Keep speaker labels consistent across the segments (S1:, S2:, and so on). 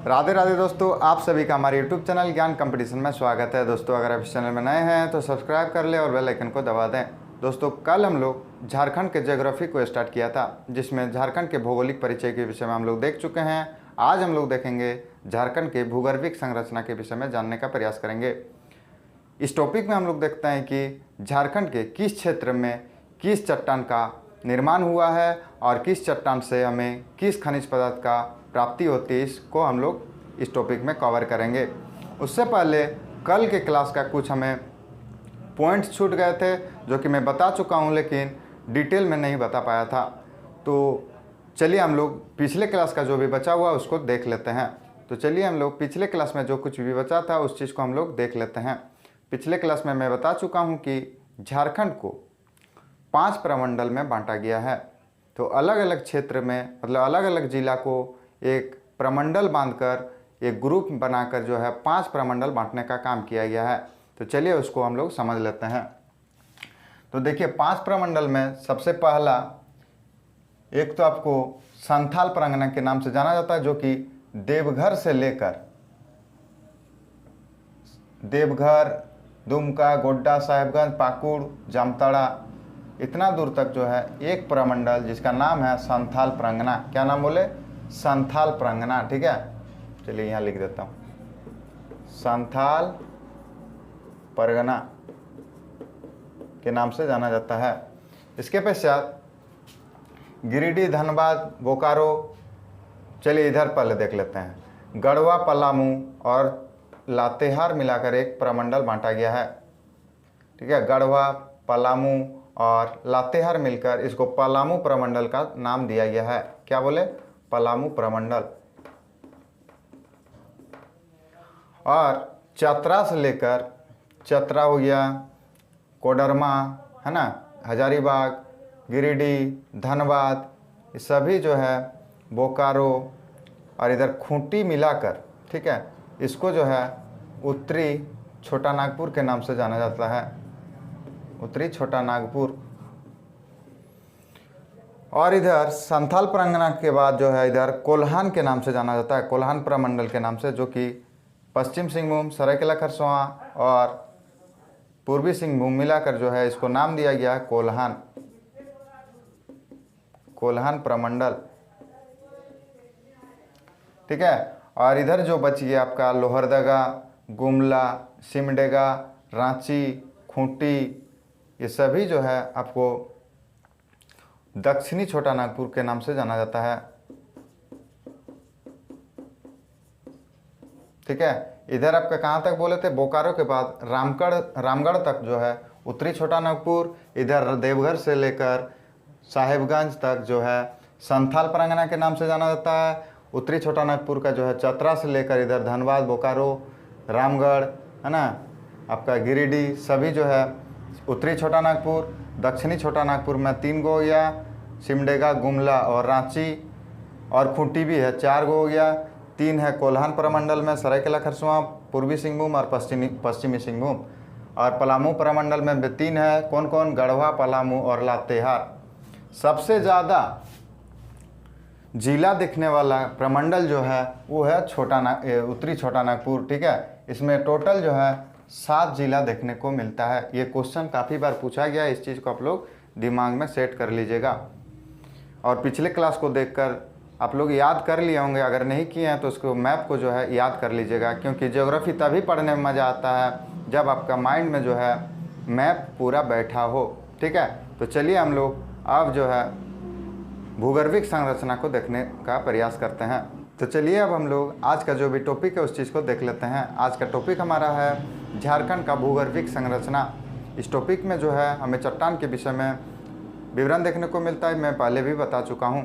S1: राधे राधे दोस्तों, आप सभी का हमारे YouTube चैनल ज्ञान कंपटीशन में स्वागत है। दोस्तों अगर आप इस चैनल में नए हैं तो सब्सक्राइब कर ले और बेल आइकन को दबा दें। दोस्तों कल हम लोग झारखंड के ज्योग्राफी को स्टार्ट किया था, जिसमें झारखंड के भौगोलिक परिचय के विषय में हम लोग देख चुके हैं। आज हम लोग देखेंगे झारखंड के भूगर्भिक संरचना के विषय में जानने का प्रयास करेंगे। इस टॉपिक में हम लोग देखते हैं कि झारखंड के किस क्षेत्र में किस चट्टान का निर्माण हुआ है और किस चट्टान से हमें किस खनिज पदार्थ का प्राप्ति होती है, इसको हम लोग इस टॉपिक में कवर करेंगे। उससे पहले कल के क्लास का कुछ हमें पॉइंट्स छूट गए थे जो कि मैं बता चुका हूं, लेकिन डिटेल में नहीं बता पाया था। तो चलिए हम लोग पिछले क्लास का जो भी बचा हुआ उसको देख लेते हैं। तो चलिए हम लोग पिछले क्लास में जो कुछ भी बचा था उस चीज़ को हम लोग देख लेते हैं। पिछले क्लास में मैं बता चुका हूँ कि झारखंड को 5 प्रमंडल में बांटा गया है। तो अलग अलग क्षेत्र में मतलब अलग अलग जिला को एक प्रमंडल बांधकर एक ग्रुप बनाकर जो है 5 प्रमंडल बांटने का काम किया गया है। तो चलिए उसको हम लोग समझ लेते हैं। तो देखिए 5 प्रमंडल में सबसे पहला एक तो आपको संथाल परगना के नाम से जाना जाता है, जो कि देवघर से लेकर देवघर, दुमका, गोड्डा, साहेबगंज, पाकुड़, जामताड़ा इतना दूर तक जो है एक प्रमंडल जिसका नाम है संथाल परगना। क्या नाम बोले? संथाल परगना। ठीक है, चलिए यहाँ लिख देता हूँ, संथाल परगना के नाम से जाना जाता है। इसके पश्चात गिरिडीह, धनबाद, बोकारो, चलिए इधर पहले देख लेते हैं। गढ़वा, पलामू और लातेहार मिलाकर एक प्रमंडल बांटा गया है। ठीक है, गढ़वा, पलामू और लातेहार मिलकर इसको पलामू प्रमंडल का नाम दिया गया है। क्या बोले? पलामू प्रमंडल। और चतरा से लेकर, चतरा हो गया, कोडरमा है ना, हजारीबाग, गिरिडीह, धनबाद, ये सभी जो है बोकारो और इधर खूंटी मिलाकर, ठीक है, इसको जो है उत्तरी छोटा नागपुर के नाम से जाना जाता है। उत्तरी छोटा नागपुर। और इधर संथाल परगना के बाद जो है इधर कोल्हान के नाम से जाना जाता है, कोल्हान प्रमंडल के नाम से, जो कि पश्चिम सिंहभूम, सरायकेला खरसावां और पूर्वी सिंहभूम मिलाकर जो है इसको नाम दिया गया है कोल्हान, कोल्हान प्रमंडल। ठीक है, और इधर जो बच गया आपका लोहरदगा, गुमला, सिमडेगा, रांची, खूंटी, ये सभी जो है आपको दक्षिणी छोटा नागपुर के नाम से जाना जाता है। ठीक है, इधर आपका कहाँ तक बोले थे? बोकारो के बाद रामगढ़ तक जो है उत्तरी छोटा नागपुर। इधर देवघर से लेकर साहेबगंज तक जो है संथाल परगना के नाम से जाना जाता है। उत्तरी छोटा नागपुर का जो है चतरा से लेकर इधर धनबाद, बोकारो, रामगढ़ है ना, आपका गिरिडीह, सभी जो है उत्तरी छोटा नागपुर। दक्षिणी छोटा नागपुर में 3 गो हो गया, सिमडेगा, गुमला और रांची, और खूंटी भी है, 4 गो हो गया। 3 है कोल्हान प्रमंडल में सरायकेला खरसावां, पूर्वी सिंहभूम और पश्चिमी सिंहभूम। और पलामू प्रमंडल में 3 है, कौन कौन? गढ़वा, पलामू और लातेहार। सबसे ज़्यादा जिला दिखने वाला प्रमंडल जो है वो है उत्तरी छोटा नागपुर। ठीक है, इसमें टोटल जो है 7 जिला देखने को मिलता है। ये क्वेश्चन काफ़ी बार पूछा गया है, इस चीज़ को आप लोग दिमाग में सेट कर लीजिएगा। और पिछले क्लास को देखकर आप लोग याद कर लिए होंगे, अगर नहीं किए हैं तो उसको मैप को जो है याद कर लीजिएगा, क्योंकि ज्योग्राफी तभी पढ़ने में मज़ा आता है जब आपका माइंड में जो है मैप पूरा बैठा हो। ठीक है, तो चलिए हम लोग अब जो है भूगर्भिक संरचना को देखने का प्रयास करते हैं। तो चलिए अब हम लोग आज का जो भी टॉपिक है उस चीज़ को देख लेते हैं। आज का टॉपिक हमारा है झारखंड का भूगर्भिक संरचना। इस टॉपिक में जो है हमें चट्टान के विषय में विवरण देखने को मिलता है, मैं पहले भी बता चुका हूँ।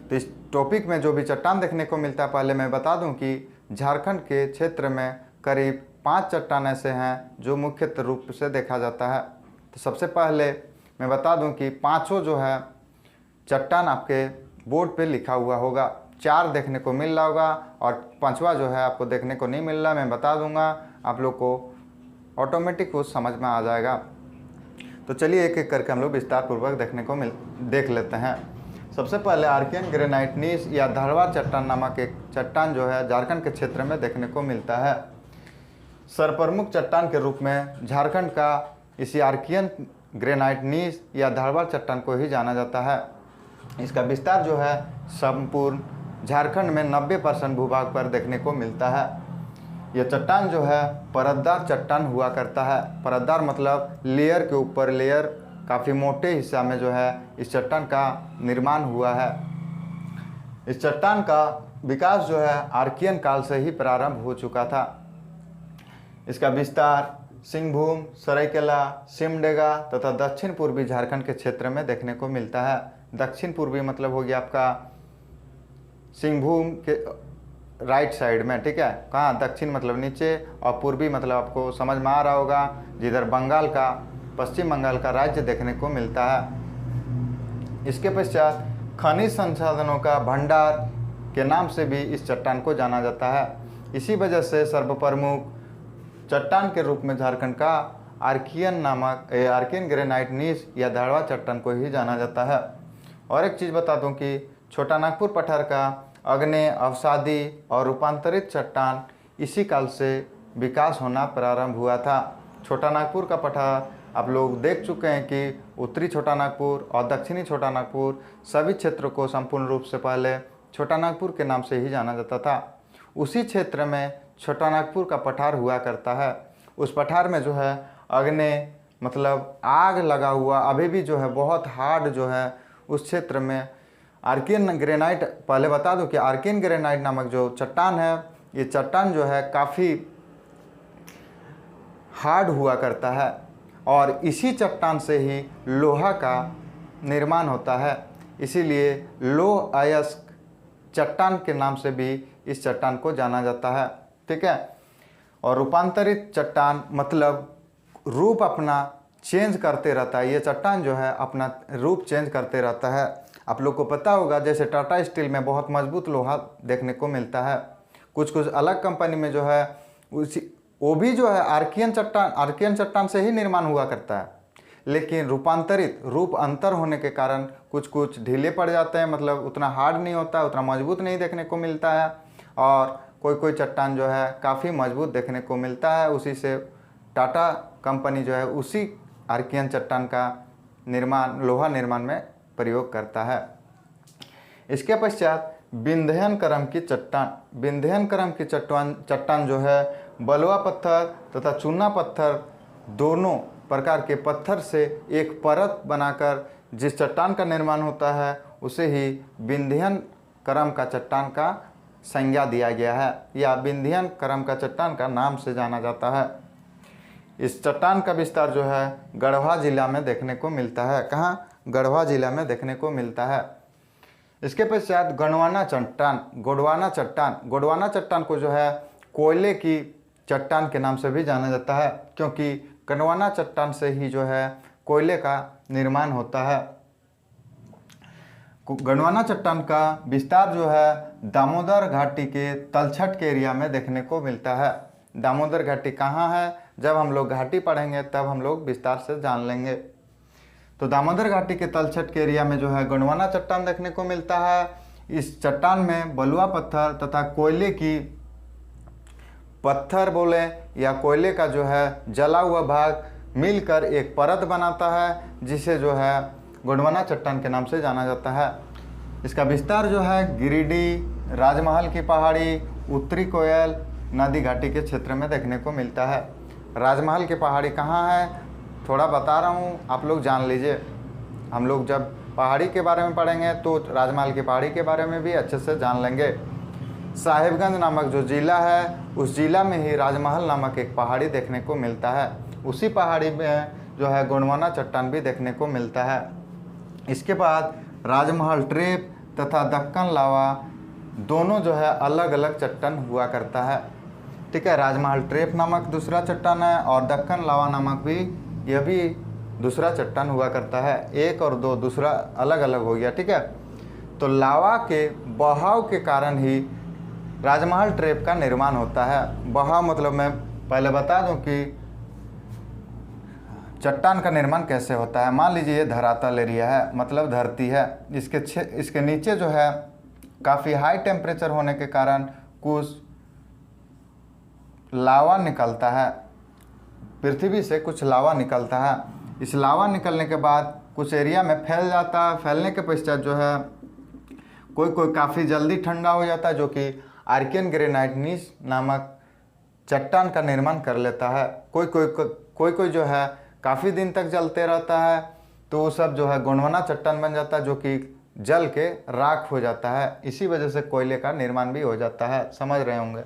S1: तो इस टॉपिक में जो भी चट्टान देखने को मिलता है, पहले मैं बता दूँ कि झारखंड के क्षेत्र में करीब 5 चट्टान ऐसे हैं जो मुख्य रूप से देखा जाता है। तो सबसे पहले मैं बता दूँ कि 5 जो है चट्टान आपके बोर्ड पे लिखा हुआ होगा। 4 देखने को मिल रहा होगा और 5वां जो है आपको देखने को नहीं मिल रहा। मैं बता दूंगा, आप लोग को ऑटोमेटिक कुछ समझ में आ जाएगा। तो चलिए एक एक करके हम लोग विस्तार पूर्वक देख लेते हैं। सबसे पहले आर्कियन ग्रेनाइट नीस या धारवाड़ चट्टान नामक एक चट्टान जो है झारखंड के क्षेत्र में देखने को मिलता है। सर्वप्रमुख चट्टान के रूप में झारखंड का इसी आर्कियन ग्रेनाइट नीस या धारवाड़ चट्टान को ही जाना जाता है। इसका विस्तार जो है संपूर्ण झारखंड में 90% भूभाग पर देखने को मिलता है। यह चट्टान जो है परतदार चट्टान हुआ करता है। परतदार मतलब लेयर के ऊपर लेयर, काफ़ी मोटे हिस्सा में जो है इस चट्टान का निर्माण हुआ है। इस चट्टान का विकास जो है आर्कियन काल से ही प्रारंभ हो चुका था। इसका विस्तार सिंहभूम, सरायकेला, सिमडेगा तथा दक्षिण पूर्वी झारखंड के क्षेत्र में देखने को मिलता है। दक्षिण पूर्वी मतलब हो गया आपका सिंहभूम के राइट साइड में, ठीक है। कहाँ? दक्षिण मतलब नीचे और पूर्वी मतलब आपको समझ में आ रहा होगा जिधर बंगाल का, पश्चिम बंगाल का राज्य देखने को मिलता है। इसके पश्चात खनिज संसाधनों का भंडार के नाम से भी इस चट्टान को जाना जाता है। इसी वजह से सर्वप्रमुख चट्टान के रूप में झारखंड का आर्कियन ग्रेनाइट नीस या धारवाड़ चट्टान को ही जाना जाता है। और एक चीज़ बता दूं कि छोटा नागपुर पठार का अग्नेय, अवसादी और रूपांतरित चट्टान इसी काल से विकास होना प्रारंभ हुआ था। छोटा नागपुर का पठार आप लोग देख चुके हैं कि उत्तरी छोटा नागपुर और दक्षिणी छोटा नागपुर सभी क्षेत्रों को संपूर्ण रूप से पहले छोटा नागपुर के नाम से ही जाना जाता था। उसी क्षेत्र में छोटा नागपुर का पठार हुआ करता है। उस पठार में जो है अग्नि मतलब आग लगा हुआ अभी भी जो है बहुत हार्ड जो है उस क्षेत्र में आर्कियन ग्रेनाइट, पहले बता दूं कि आर्कियन ग्रेनाइट नामक जो चट्टान है, ये चट्टान जो है काफ़ी हार्ड हुआ करता है और इसी चट्टान से ही लोहा का निर्माण होता है। इसीलिए लोह अयस्क चट्टान के नाम से भी इस चट्टान को जाना जाता है, ठीक है। और रूपांतरित चट्टान मतलब रूप अपना चेंज करते रहता है। ये चट्टान जो है अपना रूप चेंज करते रहता है। आप लोग को पता होगा जैसे टाटा स्टील में बहुत मजबूत लोहा देखने को मिलता है, कुछ अलग कंपनी में जो है वो भी जो है आर्कियन चट्टान से ही निर्माण हुआ करता है, लेकिन रूपांतरित रूप अंतर होने के कारण कुछ ढीले पड़ जाते हैं, मतलब उतना हार्ड नहीं होता, उतना मजबूत नहीं देखने को मिलता है। और कोई चट्टान जो है काफ़ी मजबूत देखने को मिलता है। उसी से टाटा कंपनी जो है उसी आर्कियन चट्टान का निर्माण लोहा निर्माण में प्रयोग करता है। इसके पश्चात विंध्यन क्रम की चट्टान जो है बलुआ पत्थर तथा चूना पत्थर दोनों प्रकार के पत्थर से एक परत बनाकर जिस चट्टान का निर्माण होता है उसे ही विंध्यन क्रम का चट्टान का संज्ञा दिया गया है या विंध्यन क्रम का चट्टान का नाम से जाना जाता है। इस चट्टान का विस्तार जो है गढ़वा जिला में देखने को मिलता है। कहाँ? गढ़वा जिला में देखने को मिलता है। इसके पश्चात गोंडवाना चट्टान को जो है कोयले की चट्टान के नाम से भी जाना जाता है, क्योंकि गोंडवाना चट्टान से ही जो है कोयले का निर्माण होता है। गोंडवाना चट्टान का विस्तार जो है दामोदर घाटी के तलछट के एरिया में देखने को मिलता है। दामोदर घाटी कहाँ है? जब हम लोग घाटी पढ़ेंगे तब हम लोग विस्तार से जान लेंगे। तो दामोदर घाटी के तलछट के एरिया में जो है गोंडवाना चट्टान देखने को मिलता है। इस चट्टान में बलुआ पत्थर तथा कोयले की पत्थर बोले या कोयले का जो है जला हुआ भाग मिलकर एक परत बनाता है, जिसे जो है गोंडवाना चट्टान के नाम से जाना जाता है। इसका विस्तार जो है गिरिडीह, राजमहल की पहाड़ी, उत्तरी कोयल नदी घाटी के क्षेत्र में देखने को मिलता है। राजमहल की पहाड़ी कहाँ है थोड़ा बता रहा हूँ, आप लोग जान लीजिए। हम लोग जब पहाड़ी के बारे में पढ़ेंगे तो राजमहल की पहाड़ी के बारे में भी अच्छे से जान लेंगे। साहिबगंज नामक जो ज़िला है उस ज़िला में ही राजमहल नामक एक पहाड़ी देखने को मिलता है। उसी पहाड़ी में जो है गोंडवाना चट्टान भी देखने को मिलता है। इसके बाद राजमहल ट्रेप तथा दक्कन लावा दोनों जो है अलग अलग चट्टान हुआ करता है, ठीक है। राजमहल ट्रेप नामक दूसरा चट्टान है और दक्कन लावा नामक भी यह भी दूसरा चट्टान हुआ करता है। 1 और 2 दूसरा अलग अलग हो गया, ठीक है। तो लावा के बहाव के कारण ही राजमहल ट्रेप का निर्माण होता है। बहाव मतलब मैं पहले बता दूं कि चट्टान का निर्माण कैसे होता है। मान लीजिए ये धरातल एरिया है, मतलब धरती है, इसके नीचे जो है काफ़ी हाई टेम्परेचर होने के कारण कुछ लावा निकलता है, पृथ्वी से कुछ लावा निकलता है। इस लावा निकलने के बाद कुछ एरिया में फैल जाता है। फैलने के पश्चात जो है कोई काफ़ी जल्दी ठंडा हो जाता है, जो कि आर्कियन ग्रेनाइट नीस नामक चट्टान का निर्माण कर लेता है। कोई जो है काफ़ी दिन तक जलते रहता है, तो वो सब जो है गोंडवाना चट्टान बन जाता है, जो कि जल के राख हो जाता है। इसी वजह से कोयले का निर्माण भी हो जाता है, समझ रहे होंगे।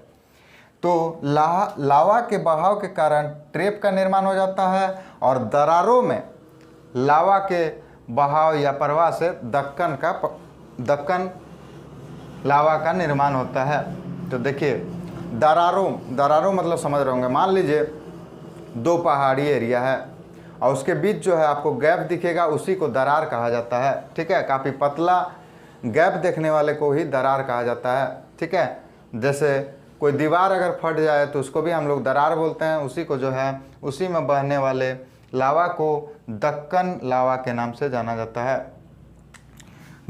S1: तो लावा के बहाव के कारण ट्रेप का निर्माण हो जाता है, और दरारों में लावा के बहाव या प्रवाह से दक्कन लावा का निर्माण होता है। तो देखिए दरारों मतलब समझ रहे होंगे। मान लीजिए दो पहाड़ी एरिया है और उसके बीच जो है आपको गैप दिखेगा, उसी को दरार कहा जाता है। ठीक है, काफ़ी पतला गैप देखने वाले को ही दरार कहा जाता है। ठीक है, जैसे कोई दीवार अगर फट जाए तो उसको भी हम लोग दरार बोलते हैं। उसी को जो है उसी में बहने वाले लावा को दक्कन लावा के नाम से जाना जाता है।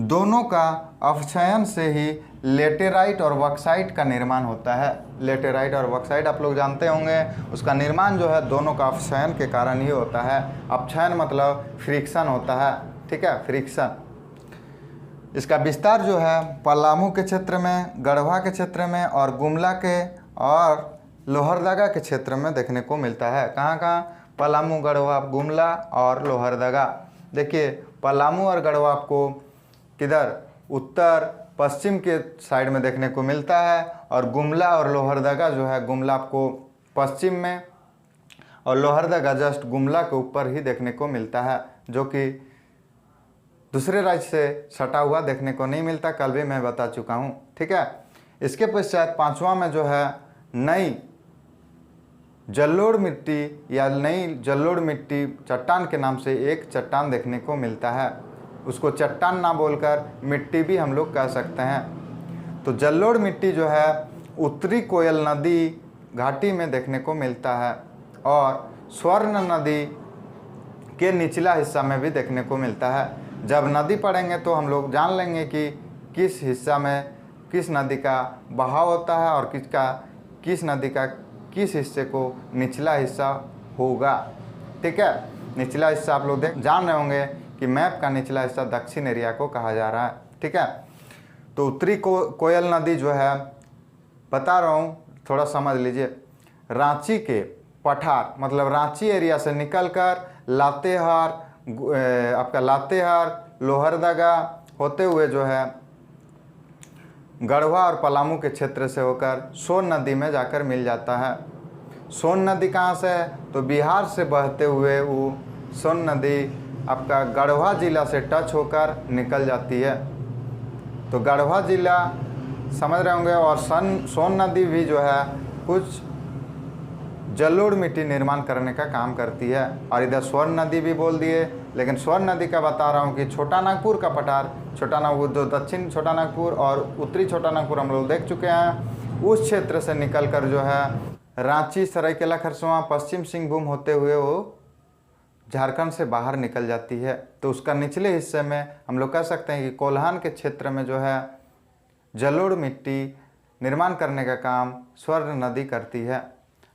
S1: दोनों का अपक्षयन से ही लेटेराइट और बॉक्साइट का निर्माण होता है। लेटेराइट और बॉक्साइट आप लोग जानते होंगे, उसका निर्माण जो है दोनों का अपक्षयन के कारण ही होता है। अपक्षयन मतलब फ्रिक्शन होता है। ठीक है, फ्रिक्शन। इसका विस्तार जो है पलामू के क्षेत्र में, गढ़वा के क्षेत्र में और गुमला के और लोहरदगा के क्षेत्र में देखने को मिलता है। कहाँ कहाँ? पलामू, गढ़वा, गुमला और लोहरदगा। देखिए पलामू और गढ़वा आपको किधर उत्तर पश्चिम के साइड में देखने को मिलता है, और गुमला और लोहरदगा जो है, गुमला आपको पश्चिम में और लोहरदगा जस्ट गुमला के ऊपर ही देखने को मिलता है, जो कि दूसरे राज्य से सटा हुआ देखने को नहीं मिलता। कल भी मैं बता चुका हूँ। ठीक है, इसके पश्चात पांचवा में जो है नई जलोढ़ मिट्टी या नई जलोढ़ मिट्टी चट्टान के नाम से एक चट्टान देखने को मिलता है। उसको चट्टान ना बोलकर मिट्टी भी हम लोग कह सकते हैं। तो जलोढ़ मिट्टी जो है उत्तरी कोयल नदी घाटी में देखने को मिलता है, और स्वर्ण नदी के निचला हिस्सा में भी देखने को मिलता है। जब नदी पढ़ेंगे तो हम लोग जान लेंगे कि किस हिस्सा में किस नदी का बहाव होता है और किस नदी का किस हिस्से को निचला हिस्सा होगा। ठीक है, निचला हिस्सा आप लोग जान रहे होंगे कि मैप का निचला हिस्सा दक्षिण एरिया को कहा जा रहा है। ठीक है, तो उत्तरी कोयल नदी जो है बता रहा हूँ, थोड़ा समझ लीजिए। रांची के पठार मतलब रांची एरिया से निकलकर लातेहार, आपका लातेहार, लोहरदगा होते हुए जो है गढ़वा और पलामू के क्षेत्र से होकर सोन नदी में जाकर मिल जाता है। सोन नदी कहाँ से है? तो बिहार से बहते हुए वो सोन नदी आपका गढ़वा जिला से टच होकर निकल जाती है। तो गढ़वा जिला समझ रहे होंगे। और सोन नदी भी जो है कुछ जलोढ़ मिट्टी निर्माण करने का काम करती है। और इधर स्वर्ण नदी भी बोल दिए, लेकिन स्वर्ण नदी का बता रहा हूँ कि छोटा नागपुर का पठार, छोटा नागपुर जो दक्षिण छोटा नागपुर और उत्तरी छोटा नागपुर हम लोग देख चुके हैं, उस क्षेत्र से निकलकर जो है रांची, सरायकेला खरसावां, पश्चिम सिंहभूम होते हुए वो झारखंड से बाहर निकल जाती है। तो उसका निचले हिस्से में हम लोग कह सकते हैं कि कोल्हान के क्षेत्र में जो है जलोढ़ मिट्टी निर्माण करने का काम स्वर्ण नदी करती है।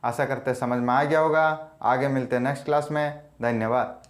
S1: आशा करते समझ में आ गया होगा। आगे मिलते हैं नेक्स्ट क्लास में। धन्यवाद।